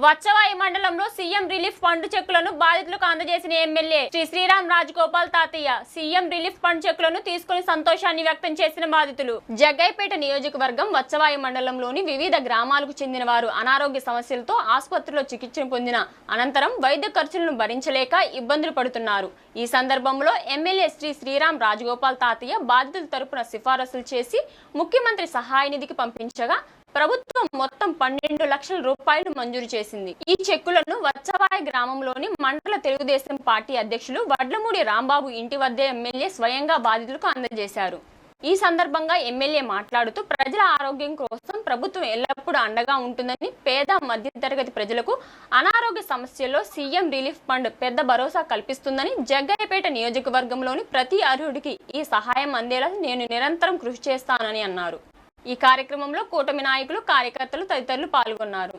వత్సవాయి మండలంలో CM relief fund చెక్కులను బాధితులకు అందజేసిన ఎమ్మెల్యే శ్రీ శ్రీరామ్ రాజగోపాల్ తాతయ్య సీఎం రిలీఫ్ ఫండ్ చెక్కులను తీసుకుని సంతోషాన్ని వ్యక్తం చేసిన బాధితులు. జగ్గైపేట నియోజకవర్గం వత్సవాయి మండలంలోని వివిధ గ్రామాలకు చెందిన వారు అనారోగ్య సమస్యలతో ఆసుపత్రిలో చికిత్స పొందిన అనంతరం వైద్య ఖర్చులను భరించలేక ఇబ్బందులు పడుతున్నారు. ఈ సందర్భంలో ఎమ్మెల్యే శ్రీ శ్రీరామ్ రాజగోపాల్ తాతయ్య బాధితుల తరపున సిఫారసులు చేసి ముఖ్యమంత్రి సహాయ నిధికి పంపించగా ప్రభుత్వం మొత్తం 12 లక్షల రూపాయలు మంజూరు చేసింది. ఈ చెక్కులను వత్సవాయి గ్రామంలోని మండల తెలుగుదేశం పార్టీ అధ్యక్షులు వడ్లమూడి రాంబాబు ఇంటి వద్దే ఎమ్మెల్యే స్వయంగా బాధితులకు అందజేశారు. ఈ సందర్భంగా ఎమ్మెల్యే మాట్లాడుతూ ప్రజల ఆరోగ్యం కోసం ప్రభుత్వం ఎల్లప్పుడూ అండగా ఉంటుందని, పేద మధ్యతరగతి ప్రజలకు అనారోగ్య సమస్యల్లో సీఎం రిలీఫ్ ఫండ్ పెద్ద భరోసా కల్పిస్తుందని, జగ్గయ్యపేట నియోజకవర్గంలోని ప్రతి అర్హుడికి ఈ సహాయం అందేలా నేను నిరంతరం కృషి చేస్తానని అన్నారు. ఈ కార్యక్రమంలో కూటమి నాయకులు, కార్యకర్తలు తదితరులు పాల్గొన్నారు.